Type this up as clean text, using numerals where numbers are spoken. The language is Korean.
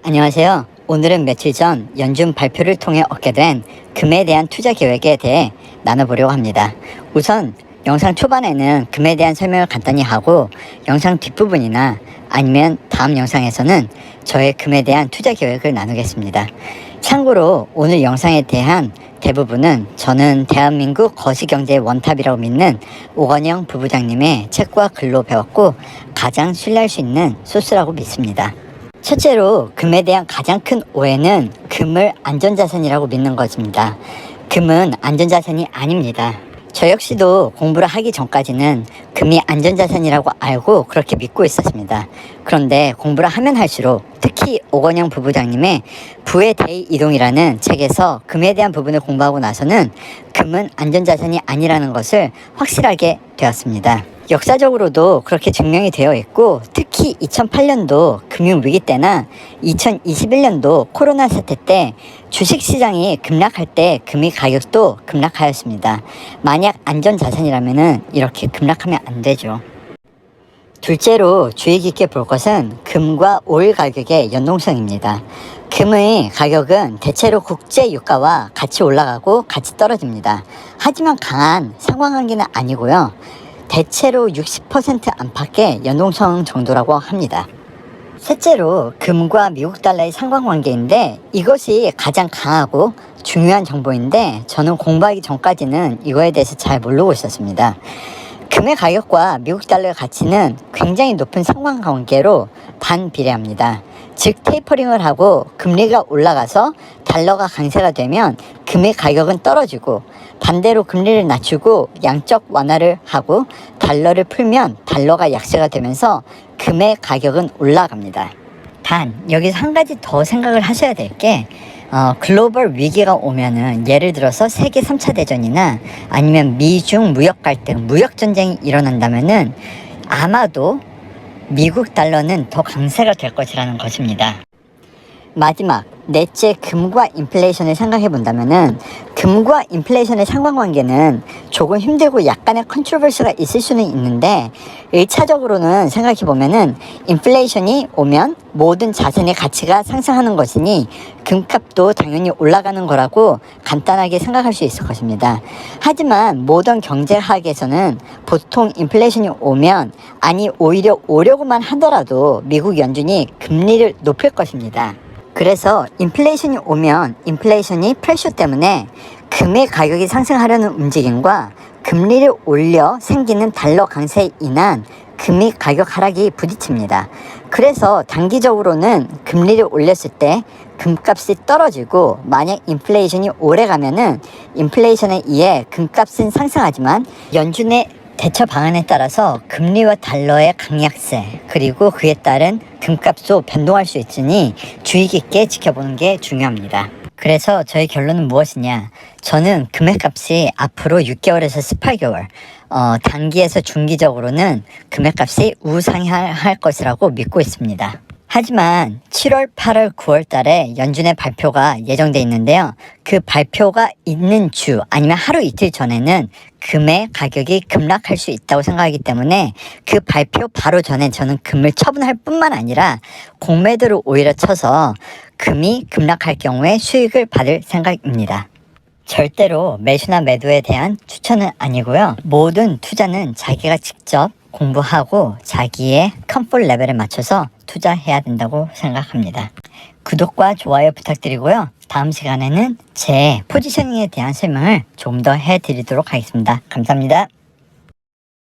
안녕하세요. 오늘은 며칠 전 연준 발표를 통해 얻게 된 금에 대한 투자 계획에 대해 나눠보려고 합니다. 우선 영상 초반에는 금에 대한 설명을 간단히 하고 영상 뒷부분이나 아니면 다음 영상에서는 저의 금에 대한 투자 계획을 나누겠습니다. 참고로 오늘 영상에 대한 대부분은 저는 대한민국 거시경제의 원탑이라고 믿는 오건영 부부장님의 책과 글로 배웠고 가장 신뢰할 수 있는 소스라고 믿습니다. 첫째로 금에 대한 가장 큰 오해는 금을 안전자산이라고 믿는 것입니다. 금은 안전자산이 아닙니다. 저 역시도 공부를 하기 전까지는 금이 안전자산이라고 알고 그렇게 믿고 있었습니다. 그런데 공부를 하면 할수록 특히 오건영 부부장님의 부의 대이동이라는 책에서 금에 대한 부분을 공부하고 나서는 금은 안전자산이 아니라는 것을 확실하게 되었습니다. 역사적으로도 그렇게 증명이 되어 있고 특히 2008년도 금융위기 때나 2021년도 코로나 사태 때 주식시장이 급락할 때 금의 가격도 급락하였습니다. 만약 안전자산이라면 이렇게 급락하면 안 되죠. 둘째로 주의 깊게 볼 것은 금과 오일 가격의 연동성입니다. 금의 가격은 대체로 국제 유가와 같이 올라가고 같이 떨어집니다. 하지만 강한 상관관계는 아니고요. 대체로 60% 안팎의 연동성 정도라고 합니다. 셋째로 금과 미국 달러의 상관관계인데 이것이 가장 강하고 중요한 정보인데 저는 공부하기 전까지는 이거에 대해서 잘 모르고 있었습니다. 금의 가격과 미국 달러의 가치는 굉장히 높은 상관관계로 반비례합니다. 즉 테이퍼링을 하고 금리가 올라가서 달러가 강세가 되면 금의 가격은 떨어지고 반대로 금리를 낮추고 양적 완화를 하고 달러를 풀면 달러가 약세가 되면서 금의 가격은 올라갑니다. 단 여기서 한 가지 더 생각을 하셔야 될 게 글로벌 위기가 오면은 예를 들어서 세계 3차 대전이나 아니면 미중 무역 갈등, 무역 전쟁이 일어난다면은 아마도 미국 달러는 더 강세가 될 것이라는 것입니다. 마지막 넷째 금과 인플레이션을 생각해 본다면은 금과 인플레이션의 상관관계는 조금 힘들고 약간의 컨트로버시가 있을 수는 있는데 1차적으로는 생각해 보면은 인플레이션이 오면 모든 자산의 가치가 상승하는 것이니 금값도 당연히 올라가는 거라고 간단하게 생각할 수 있을 것입니다. 하지만 모던 경제학에서는 보통 인플레이션이 오면 아니 오히려 오려고만 하더라도 미국 연준이 금리를 높일 것입니다. 그래서 인플레이션이 오면 인플레이션이 프레셔 때문에 금의 가격이 상승하려는 움직임과 금리를 올려 생기는 달러 강세에 인한 금의 가격 하락이 부딪힙니다. 그래서 단기적으로는 금리를 올렸을 때 금값이 떨어지고 만약 인플레이션이 오래 가면은 인플레이션에 의해 금값은 상승하지만 연준의 대처 방안에 따라서 금리와 달러의 강약세 그리고 그에 따른 금값도 변동할 수 있으니 주의 깊게 지켜보는 게 중요합니다. 그래서 저의 결론은 무엇이냐? 저는 금액값이 앞으로 6개월에서 18개월 단기에서 중기적으로는 금액값이 우상향할 것이라고 믿고 있습니다. 하지만 7월, 8월, 9월 달에 연준의 발표가 예정돼 있는데요. 그 발표가 있는 주 아니면 하루 이틀 전에는 금의 가격이 급락할 수 있다고 생각하기 때문에 그 발표 바로 전에 저는 금을 처분할 뿐만 아니라 공매도를 오히려 쳐서 금이 급락할 경우에 수익을 받을 생각입니다. 절대로 매수나 매도에 대한 추천은 아니고요. 모든 투자는 자기가 직접 공부하고 자기의 컴포트 레벨에 맞춰서 투자해야 된다고 생각합니다. 구독과 좋아요 부탁드리고요. 다음 시간에는 제 포지셔닝에 대한 설명을 좀 더 해드리도록 하겠습니다. 감사합니다.